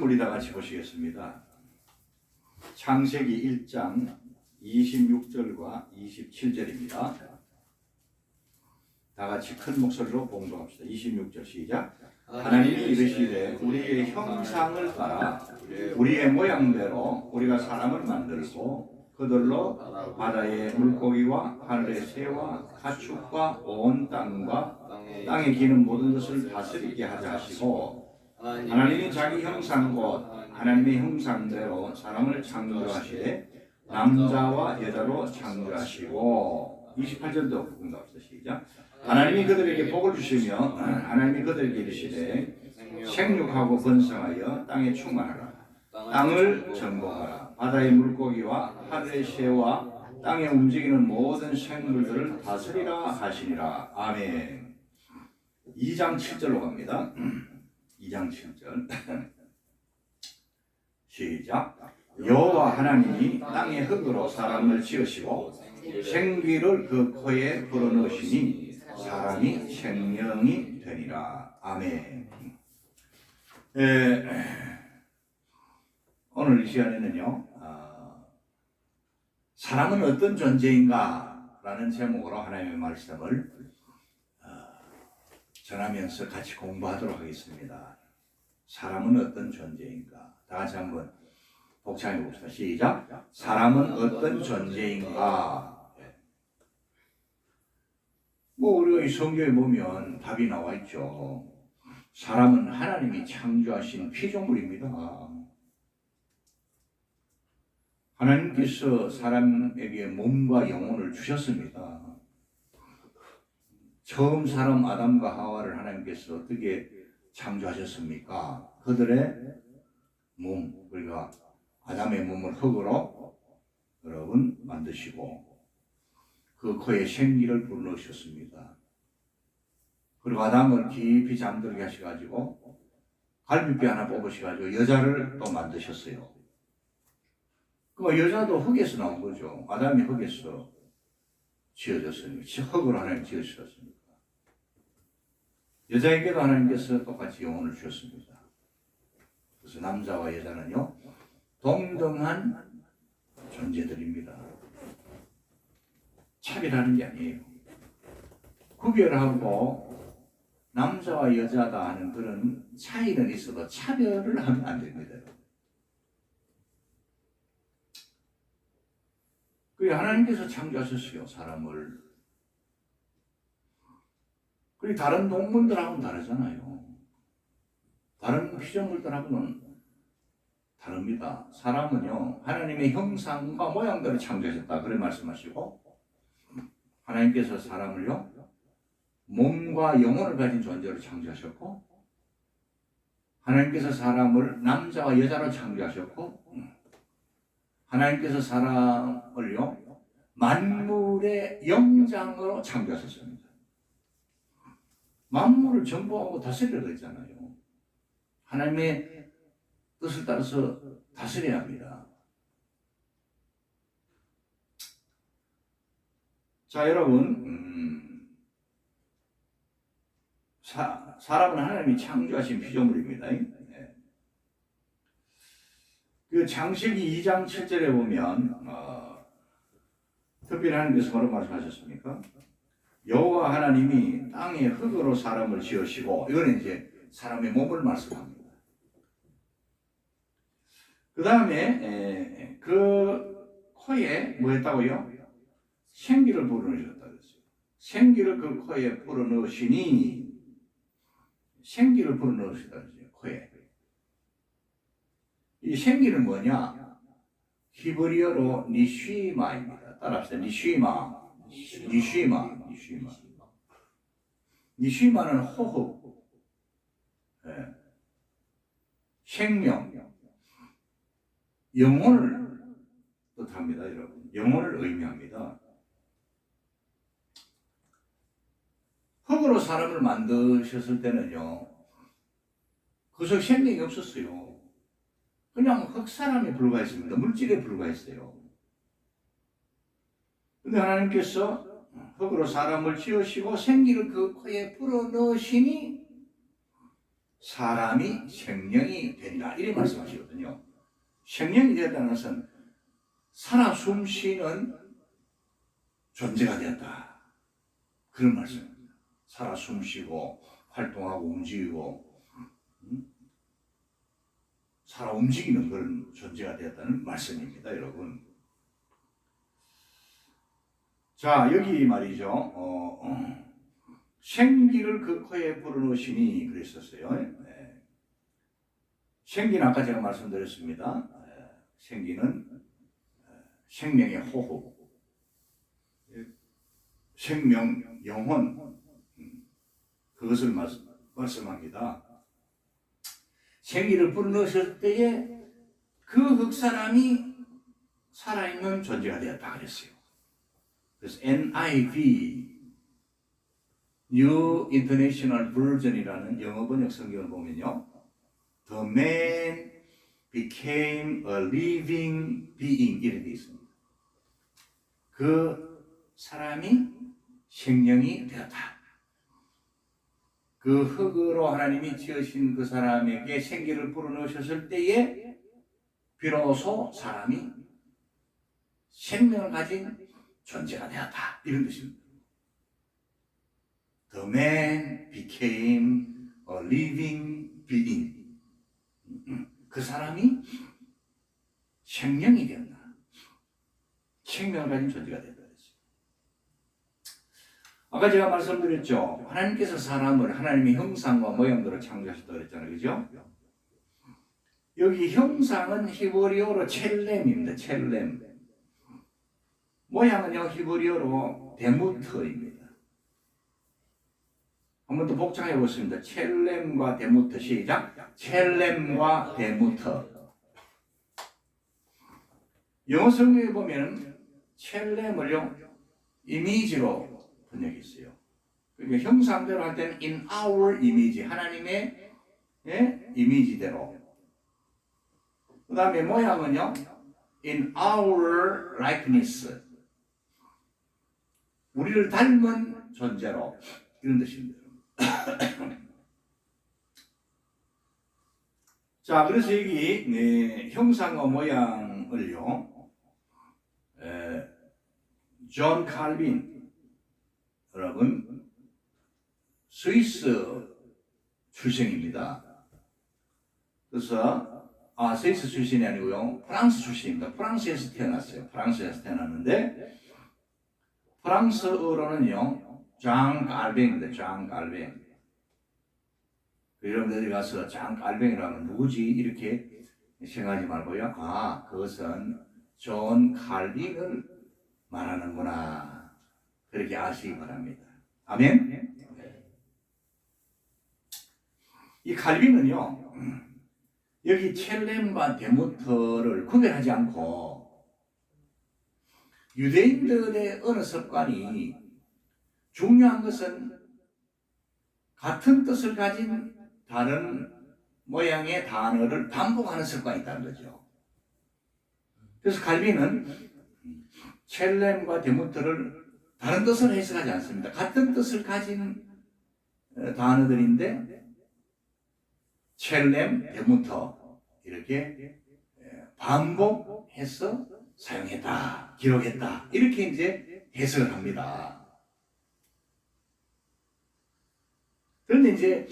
우리 다 같이 보시겠습니다. 창세기 1장 26절과 27절입니다. 다 같이 큰 목소리로 봉독합시다. 26절 시작. 하나님이 이르시되 우리의 형상을 따라 우리의 모양대로 우리가 사람을 만들고 그들로 바다의 물고기와 하늘의 새와 가축과 온 땅과 땅에 기는 모든 것을 다스리게 하자 하시고 하나님이 자기 형상 곧 하나님의 형상대로 사람을 창조하시되 남자와 여자로 창조하시고 28절도 공부합시다. 시작. 하나님이 그들에게 복을 주시며 하나님이 그들에게 이르시되 생육하고 번성하여 땅에 충만하라. 땅을 정복하라. 바다의 물고기와 하늘의 새와 땅에 움직이는 모든 생물들을 다스리라 하시니라. 아멘. 2장 7절로 갑니다. 2장 7절 시작. 여호와 하나님이 땅의 흙으로 사람을 지으시고 생기를 그 코에 불어넣으시니 사람이 생명이 되니라. 아멘. 오늘 이 시간에는요, 사람은 어떤 존재인가 라는 제목으로 하나님의 말씀을 전하면서 같이 공부하도록 하겠습니다. 사람은 어떤 존재인가? 다 같이 한번 복창해 봅시다. 시작. 사람은 어떤 존재인가? 우리가 이 성경에 보면 답이 나와 있죠. 사람은 하나님이 창조하신 피조물입니다. 하나님께서 사람에게 몸과 영혼을 주셨습니다. 처음 사람 아담과 하와를 하나님께서 어떻게 창조하셨습니까? 그들의 몸, 우리가 아담의 몸을 흙으로 여러분 만드시고 그 코에 생기를 불어넣으셨습니다. 그리고 아담을 깊이 잠들게 하셔가지고 갈비뼈 하나 뽑으셔가지고 여자를 또 만드셨어요. 그 여자도 흙에서 나온 거죠. 아담이 흙에서 지어졌으니까 흙으로 하나님 지으셨습니다. 여자에게도 하나님께서 똑같이 영혼을 주셨습니다. 그래서 남자와 여자는요 동등한 존재들입니다. 차별하는 게 아니에요. 구별하고 남자와 여자다 하는 그런 차이는 있어도 차별을 하면 안 됩니다. 그리고 하나님께서 창조하셨어요, 사람을. 그리고 다른 동물들하고는 다르잖아요. 다른 피조물들하고는 다릅니다. 사람은요, 하나님의 형상과 모양대로 창조하셨다. 그런 말씀하시고, 하나님께서 사람을요, 몸과 영혼을 가진 존재로 창조하셨고, 하나님께서 사람을 남자와 여자로 창조하셨고, 하나님께서 사람을요 만물의 영장으로 창조하셨습니다. 만물을 정복하고 다스리려 했잖아요. 하나님의 뜻을 따라서 다스려야 합니다. 자, 여러분, 사람은 하나님이 창조하신 피조물입니다. 그 창세기 2장 7절에 보면 특별히 하나님께서 뭐라고 말씀하셨습니까? 여호와 하나님이 땅의 흙으로 사람을 지으시고, 이거는 이제 사람의 몸을 말씀합니다. 그 다음에 그 코에 뭐 했다고요? 생기를 불어넣으셨다 그랬어요. 생기를 그 코에 불어넣으시니, 생기를 불어넣으셨다 그랬어요. 코에. 이 생기는 뭐냐? 히브리어로 니쉬마입니다. 따라합시다. 니쉬마. 니쉬마는 호흡, 생명, 영혼을 뜻합니다, 여러분. 영혼을 의미합니다. 흙으로 사람을 만드셨을 때는요, 그 속 생명이 없었어요. 그냥 흙사람에 불과했습니다. 물질에 불과했어요. 근데 하나님께서 흙으로 사람을 지으시고 생기를 그 코에 불어넣으시니 사람이 생명이 되리라 이렇게 말씀하시거든요. 생명이 되었다는 것은 살아 숨쉬는 존재가 되었다 그런 말씀입니다. 살아 숨쉬고 활동하고 움직이고 살아 움직이는 그런 존재가 되었다는 말씀입니다, 여러분. 자, 여기 말이죠. 생기를 그 코에 불어넣으시니 그랬었어요. 네. 생기는 아까 제가 말씀드렸습니다. 생기는 생명의 호흡, 생명, 영혼, 그것을 말씀합니다. 생기를 불어넣으실 때에 그 흑사람이 살아있는 존재가 되었다 그랬어요. 그래서 NIV, New International Version이라는 영어 번역 성경을 보면요, The man became a living being 이렇게 되어 있습니다. 그 사람이 생명이 되었다. 그 흙으로 하나님이 지으신 그 사람에게 생기를 불어넣으셨을 때에 비로소 사람이 생명을 가진 존재가 되었다 이런 뜻입니다. The man became a living being. 그 사람이 생명이 되었다. 생명을 가진 존재가 되었다. 아까 제가 말씀드렸죠. 하나님께서 사람을 하나님의 형상과 모양대로 창조하셨다고 그랬잖아요. 그죠? 여기 형상은 히브리어로 첼렘입니다. 첼렘. 모양은요, 히브리어로 데무트입니다. 한 번 더 복창해 보겠습니다. 첼렘과 데무트. 시작. 첼렘과 데무트. 영어 성경에 보면 첼렘을요, 이미지로 번역했어요. 그러니까 형상대로 할 때는 in our image, 하나님의 이미지대로. 그 다음에 모양은요, in our likeness, 우리를 닮은 존재로, 이런 뜻입니다. 자, 그래서 여기 형상과 모양을요, 존 칼빈, 여러분, 스위스 출생입니다. 그래서 스위스 출신이 아니고요, 프랑스 출신입니다. 프랑스에서 태어났어요. 프랑스에서 태어났는데 프랑스어로는요, 장 깔뱅입니다. 장 깔뱅. 여러분들이 가서 장 깔뱅이라면 누구지 이렇게 생각하지 말고요. 그것은 존 칼빈을 말하는구나. 그렇게 아시기 바랍니다. 아멘? 이 칼빈은요, 여기 첼렘과 데무터를 구별하지 않고 유대인들의 언어 습관이 중요한 것은 같은 뜻을 가진 다른 모양의 단어를 반복하는 습관이 있다는 거죠. 그래서 칼빈은 첼렘과 데무터를 다른 뜻을 해석하지 않습니다. 같은 뜻을 가진 단어들인데 첼렘, 데무터 이렇게 반복해서 사용했다, 기록했다 이렇게 이제 해석을 합니다. 그런데 이제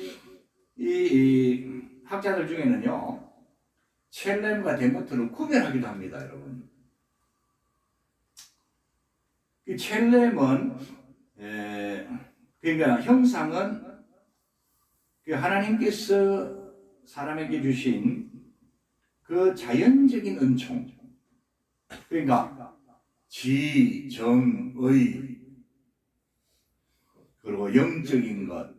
이 학자들 중에는요, 첼렘과 데무터를 구별하기도 합니다, 여러분. 이 첼렘은 그러니까 형상은 그 하나님께서 사람에게 주신 그 자연적인 은총, 그러니까 지, 정, 의, 그리고 영적인 것,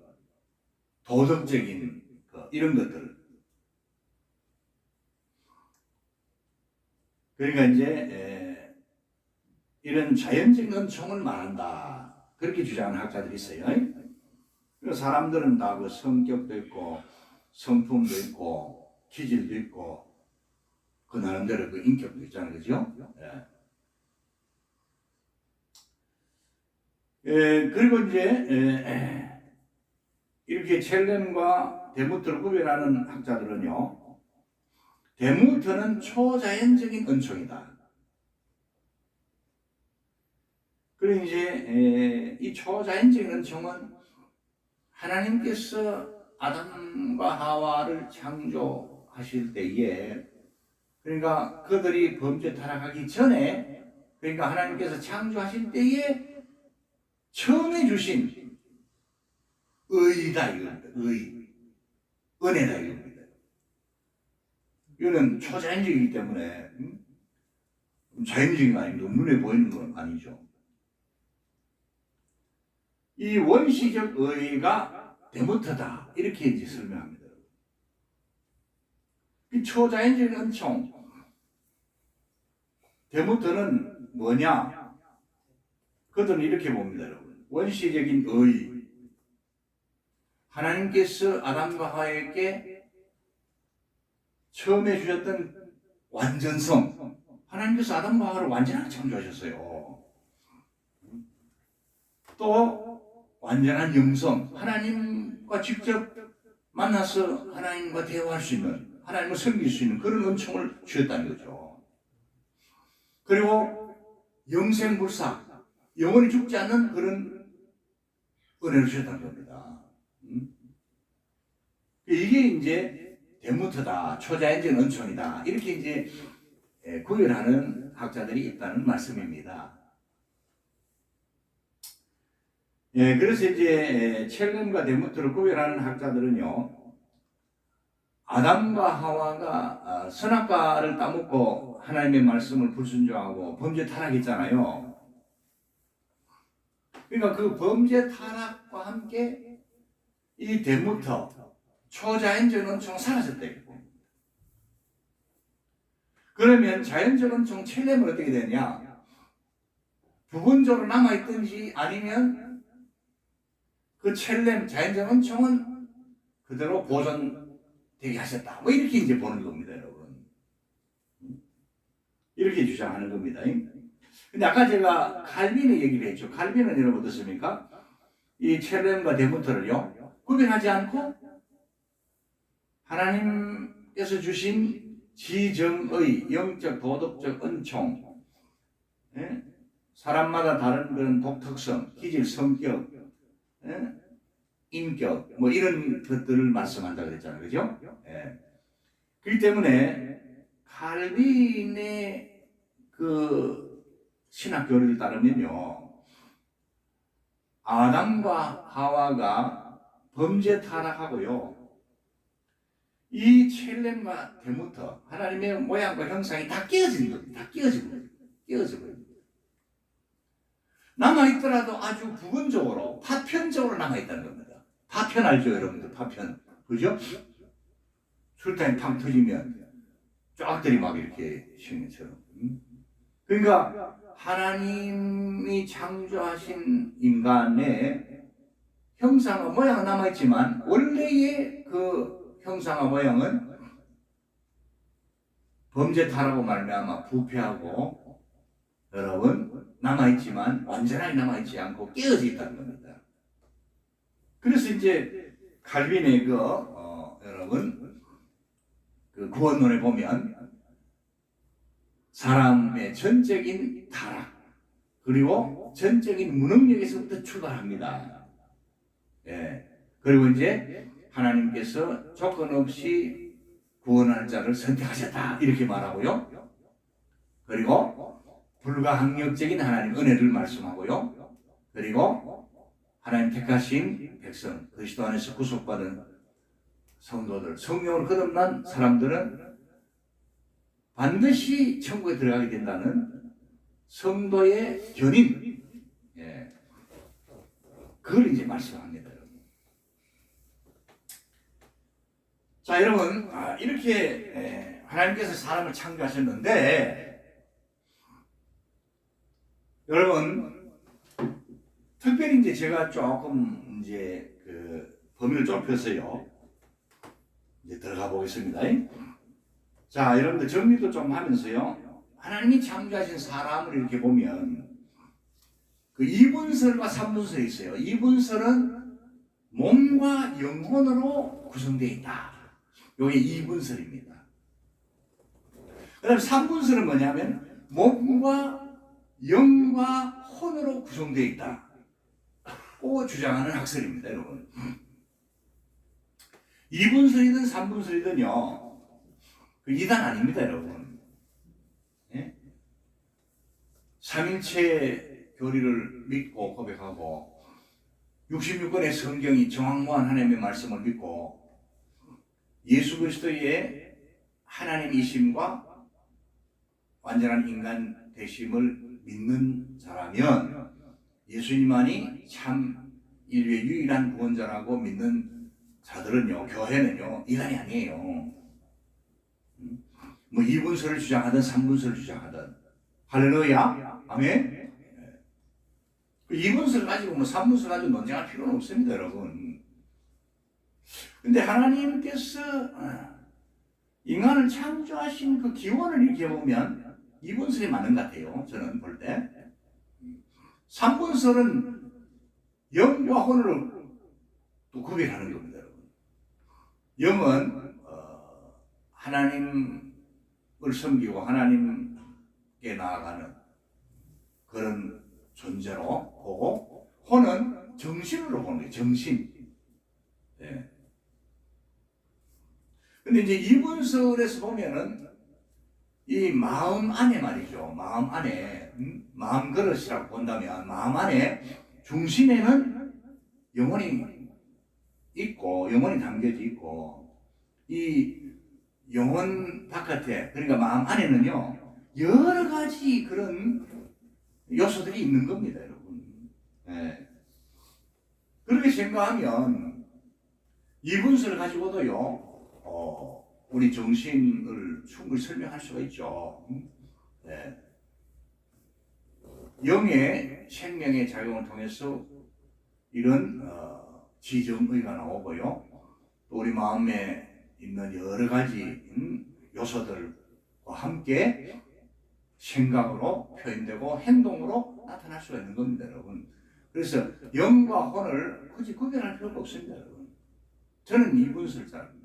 도덕적인 것, 이런 것들. 그러니까 이제 이런 자연적인 은총을 말한다, 그렇게 주장하는 학자들이 있어요. 사람들은 다 그 성격도 있고 성품도 있고 기질도 있고 그 나름대로 그 인격도 있잖아요, 그죠? 그리고 이제 이렇게 첼렘과 데모트를 구별하는 학자들은요, 데모트는 초자연적인 은총이다. 그리고 이제 이 초자연적인 은총은 하나님께서 아담과 하와를 창조하실 때에, 그러니까 그들이 범죄 타락하기 전에, 그러니까 하나님께서 창조하실 때에 처음에 주신 의다 이겁니다. 은혜다 이겁니다. 이거는 초자연적이기 때문에 자연적인 거 아닙니다. 눈에 보이는 건 아니죠. 이 원시적 의가 데모트다 이렇게 이제 설명합니다. 이 초자연적인 은총, 데모트는 뭐냐? 그들은 이렇게 봅니다, 여러분. 원시적인 의, 하나님께서 아담과 하와에게 처음에 주셨던 완전성, 하나님께서 아담과 하와를 완전하게 창조하셨어요. 또 완전한 영성, 하나님과 직접 만나서 하나님과 대화할 수 있는, 하나님을 섬길 수 있는 그런 은총을 주셨다는 거죠. 그리고 영생불사, 영원히 죽지 않는 그런 은혜를 주셨다는 겁니다. 이게 이제 데모트다, 초자연적인 은총이다, 이렇게 이제 구별하는 학자들이 있다는 말씀입니다. 그래서 이제 첼렘과 데모트를 구별하는 학자들은요, 아담과 하와가 선악과를 따먹고 하나님의 말씀을 불순종하고 범죄 타락했잖아요. 그러니까 그 범죄 타락과 함께 이 데모트, 초자연적 은총 사라졌다. 그러면 자연적 은총 첼렘은 어떻게 되냐? 부분적으로 남아있든지 아니면 그 첼렘, 자연적 은총은 그대로 보존되게 하셨다. 뭐 이렇게 이제 보는 겁니다, 여러분. 이렇게 주장하는 겁니다. 근데 아까 제가 칼빈의 얘기를 했죠. 칼빈은 여러분 어떻습니까? 이 첼렘과 데모트를요, 구별하지 않고 하나님께서 주신 지정의 영적 도덕적 은총, 사람마다 다른 그런 독특성, 기질, 성격, 인격, 뭐 이런 것들을 말씀한다 그랬잖아요, 그죠? 그렇기 때문에 칼빈의 그 신학 교리를 따르면요, 아담과 하와가 범죄 타락하고요, 이 첼렘과 데모트, 하나님의 모양과 형상이 다 깨어진 겁니다. 다 깨어지고 남아있더라도 아주 부분적으로, 파편적으로 남아있다는 겁니다. 파편 알죠, 여러분들? 파편. 그죠? 술탄이 팡 터지면 쫙들이 막 이렇게 쉬는 것처럼. 그러니까 하나님이 창조하신 인간의 형상과 모양은 남아있지만 원래의 그 형상과 모양은 범죄 타락으로 말미암아 부패하고 여러분 남아있지만 완전하게 남아있지 않고 깨어져 있다는 겁니다. 그래서 이제 칼빈의 여러분 그 구원론에 보면 사람의 전적인 타락 그리고 전적인 무능력에서부터 출발합니다. 그리고 이제 하나님께서 조건 없이 구원할 자를 선택하셨다 이렇게 말하고요. 그리고 불가항력적인 하나님 은혜를 말씀하고요. 그리고 하나님 택하신 백성, 그리스도 안에서 구속받은 성도들, 성령으로 거듭난 사람들은 반드시 천국에 들어가게 된다는 성도의 견인, 그걸 이제 말씀합니다. 자, 여러분, 이렇게 하나님께서 사람을 창조하셨는데, 여러분, 특별히 이제 제가 조금 이제 그 범위를 좁혀서요, 이제 들어가 보겠습니다. 자, 여러분들 정리도 좀 하면서요, 하나님이 창조하신 사람을 이렇게 보면 그 2분설과 3분설이 있어요. 2분설은 몸과 영혼으로 구성되어 있다. 이게 2분설입니다. 그 다음에 3분설은 뭐냐면 몸과 영과 혼으로 구성되어 있다. 고 주장하는 학설입니다, 여러분. 2분설이든 3분설이든요, 그 이단 아닙니다, 여러분. 예? 삼일체 교리를 믿고 고백하고 66권의 성경이 정확무한 하나님의 말씀을 믿고 예수 그리스도의 하나님이심과 완전한 인간 되심을 믿는 자라면 예수님만이 참 인류의 유일한 구원자라고 믿는 자들은요, 교회는요, 이단이 아니에요. 뭐 2분설을 주장하든 3분설을 주장하든. 할렐루야. 아멘. 2분설 가지고 뭐 3분설 가지고 논쟁할 필요는 없습니다, 여러분. 근데 하나님께서 인간을 창조하신 그 기원을 이렇게 보면 2분설이 맞는 것 같아요, 저는 볼 때. 3분설은 영과 혼을 또 구별하는 겁니다, 여러분. 영은 하나님을 섬기고 하나님께 나아가는 그런 존재로 보고, 혼은 정신으로 보는 거예요, 정신. 네. 근데 이제 2분설에서 보면은 이 마음 안에 말이죠, 마음 안에, 마음 그릇이라고 본다면 마음 안에 중심에는 영혼이 있고, 영혼이 담겨져 있고, 이 영혼 바깥에, 그러니까 마음 안에는요, 여러 가지 그런 요소들이 있는 겁니다, 여러분. 네. 그렇게 생각하면 2분설을 가지고도요, 우리 정신을 충분히 설명할 수가 있죠. 네. 영의 생명의 작용을 통해서 이런 지정의가 나오고요, 또 우리 마음에 있는 여러 가지 요소들과 함께 생각으로 표현되고 행동으로 나타날 수가 있는 겁니다, 여러분. 그래서 영과 혼을 굳이 구별할 필요가 없습니다, 여러분. 저는 2분설자입니다.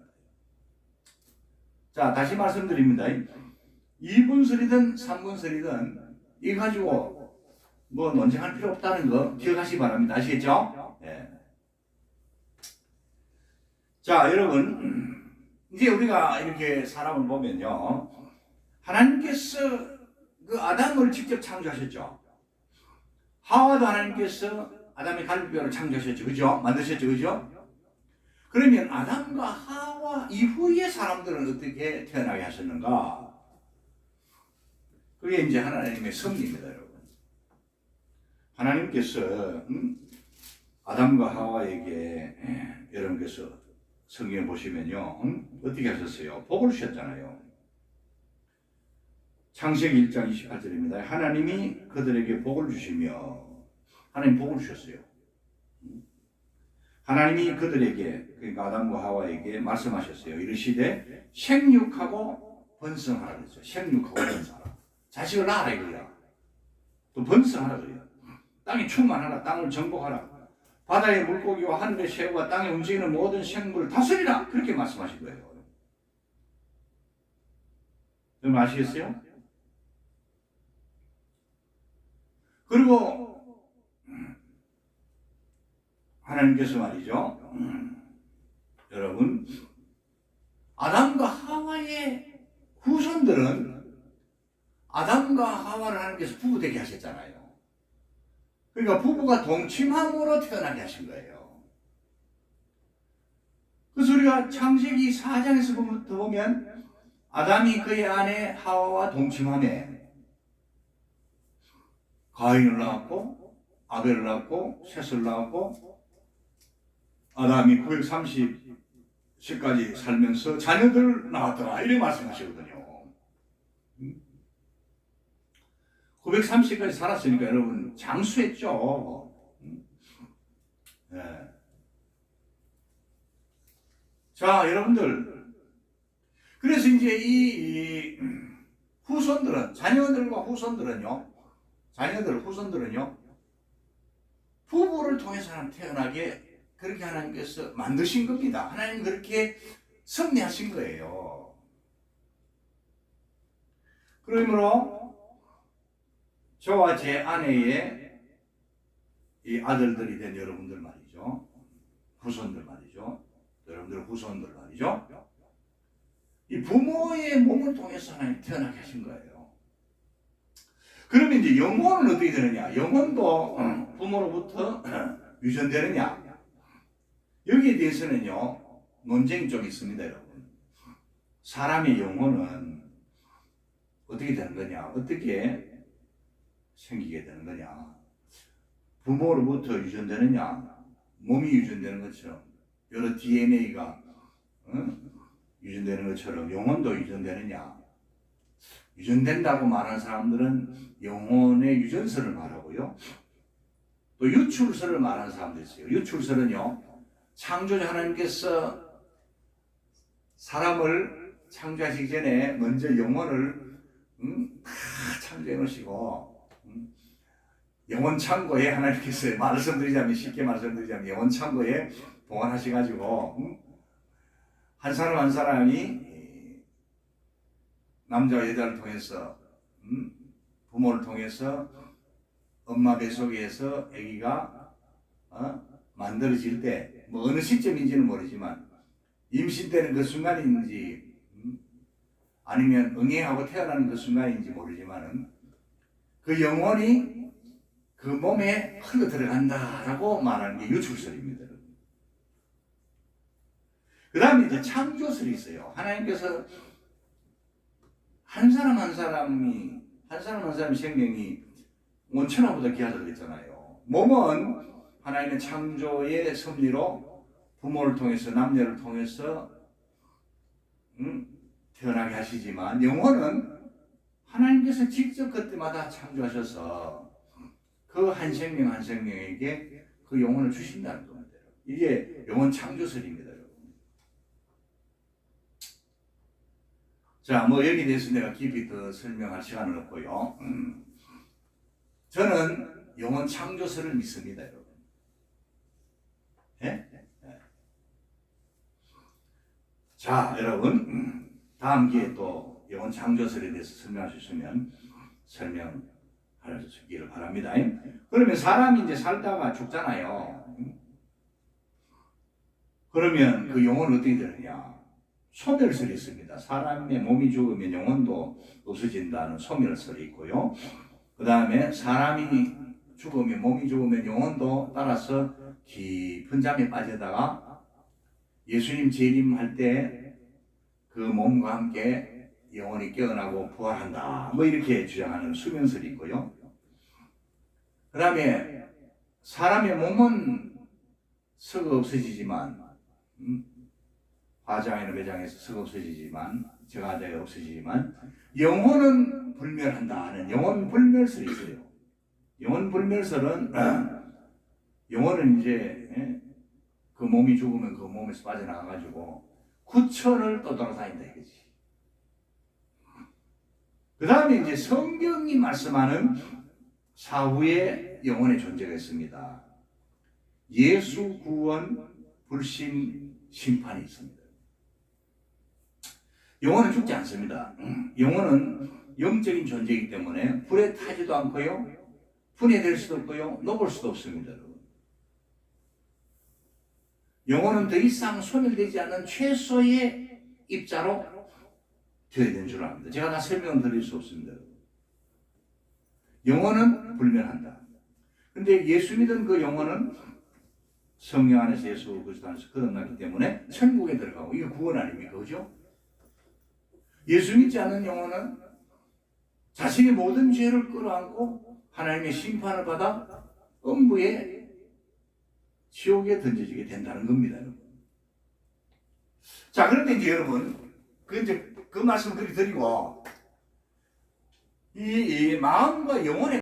자, 다시 말씀드립니다. 2분설이든 3분설이든 이거 가지고 뭐 논쟁할 필요 없다는 거 기억하시기 바랍니다. 아시겠죠? 네. 자, 여러분, 이제 우리가 이렇게 사람을 보면요, 하나님께서 그 아담을 직접 창조하셨죠. 하와도 하나님께서 아담의 갈비뼈를 창조하셨죠. 그죠? 만드셨죠. 그죠? 그러면 아담과 하와 이후의 사람들은 어떻게 태어나게 하셨는가? 그게 이제 하나님의 섭리입니다, 여러분. 하나님께서 아담과 하와에게, 여러분께서 성경에 보시면요, 어떻게 하셨어요? 복을 주셨잖아요. 창세기 1장 28절입니다. 하나님이 그들에게 복을 주시며, 하나님 복을 주셨어요. 하나님이 그들에게, 그러니까 아담과 하와에게 말씀하셨어요. 이르시되 생육하고 번성하라 그랬죠. 생육하고 번성하라. 자식을 낳아라 이거야. 또 번성하라 그래요. 땅에 충만하라. 땅을 정복하라. 바다의 물고기와 하늘의 새우와 땅에 움직이는 모든 생물을 다스리라. 그렇게 말씀하신 거예요. 여러분 아시겠어요? 그리고 하나님께서 말이죠, 여러분, 아담과 하와의 후손들은 아담과 하와를 하나님께서 부부 되게 하셨잖아요. 그러니까 부부가 동침함으로 태어나게 하신 거예요. 그래서 우리가 창세기 4장에서 보면 아담이 그의 아내 하와와 동침함에 가인을 낳았고 아벨을 낳았고 셋을 낳았고, 아담이 930세까지 살면서 자녀들을 낳았더라 이렇게 말씀하시거든요. 930세까지 살았으니까 여러분 장수했죠. 네. 자, 여러분들, 그래서 이제 이 후손들은, 자녀들과 후손들은요, 후손들은요, 부부를 통해서 태어나게 그렇게 하나님께서 만드신 겁니다. 하나님 그렇게 섭리하신 거예요. 그러므로 저와 제 아내의 이 아들들이 된 여러분들 말이죠. 후손들 말이죠. 여러분들 후손들 말이죠. 이 부모의 몸을 통해서 하나님 태어나게 하신 거예요. 그러면 이제 영혼은 어떻게 되느냐? 영혼도 부모로부터 유전되느냐? 여기에 대해서는요, 논쟁이 좀 있습니다, 여러분. 사람의 영혼은 어떻게 되는 거냐? 어떻게 생기게 되는 거냐? 부모로부터 유전되느냐? 몸이 유전되는 것처럼, 여러 DNA가 유전되는 것처럼 영혼도 유전되느냐? 유전된다고 말하는 사람들은 영혼의 유전설을 말하고요. 또 유출설을 말하는 사람도 있어요. 유출설은요, 창조주 하나님께서 사람을 창조하시기 전에 먼저 영혼을 다 창조해 놓으시고 영혼 창고에 하나님께서 쉽게 말씀드리자면 영혼 창고에 보관하셔가지고 한 사람 한 사람이 남자와 여자를 통해서 부모를 통해서 엄마 뱃속에서 아기가 만들어질 때 뭐 어느 시점인지는 모르지만 임신되는 그 순간인지 아니면 응애하고 태어나는 그 순간인지 모르지만은 그 영혼이 그 몸에 흘러 들어간다라고 말하는 게 유출설입니다. 그 다음에 이제 창조설이 있어요. 하나님께서 한 사람 한 사람의 생명이 온천하보다 귀하다고 그랬잖아요. 몸은 하나님의 창조의 섭리로 부모를 통해서 남녀를 통해서 태어나게 하시지만 영혼은 하나님께서 직접 그때마다 창조하셔서 그 한 생명 한 생명에게 그 영혼을 주신다는 겁니다. 이게 영혼 창조설입니다. 자, 뭐 여기에 대해서 내가 깊이 더 설명할 시간은 없고요. 저는 영혼 창조설을 믿습니다, 여러분. 예? 자, 여러분, 다음 기회에 또 영혼 창조설에 대해서 설명할 수 있으면 설명하시기를 바랍니다. 그러면 사람이 이제 살다가 죽잖아요. 그러면 그 영혼은 어떻게 되느냐? 소멸설이 있습니다. 사람의 몸이 죽으면 영혼도 없어진다는 소멸설이 있고요. 그 다음에 사람이 죽으면, 몸이 죽으면 영혼도 따라서 깊은 잠에 빠지다가 예수님 재림할 때 그 몸과 함께 영혼이 깨어나고 부활한다. 뭐 이렇게 주장하는 수면설이 있고요. 그 다음에 사람의 몸은 썩어 없어지지만 화장이나 매장에서 썩어 없어지지만 저가자에 없어지지만 영혼은 불멸한다 하는 영혼 불멸설이 있어요. 영혼 불멸설은 영혼은 이제 그 몸이 죽으면 그 몸에서 빠져나가가지고 구천을 또 돌아다닌다 이거지. 그 다음에 이제 성경이 말씀하는 사후의 영혼의 존재가 있습니다. 예수 구원 불신 심판이 있습니다. 영혼은 죽지 않습니다. 영혼은 영적인 존재이기 때문에 불에 타지도 않고요, 분해될 수도 없고요, 녹을 수도 없습니다. 영혼은 더 이상 소멸되지 않는 최소의 입자로 되어야 되는 줄 압니다. 제가 다 설명을 드릴 수 없습니다. 영혼은 불멸한다. 근데 예수 믿은 그 영혼은 성령 안에서 예수 그리스도 안에서 거듭났기 때문에 천국에 들어가고, 이게 구원 아닙니까? 그죠? 예수 믿지 않는 영혼은 자신의 모든 죄를 끌어안고 하나님의 심판을 받아 음부의 지옥에 던져지게 된다는 겁니다. 자, 그런데 이제 여러분, 그 말씀을 드리고, 이 마음과 영혼의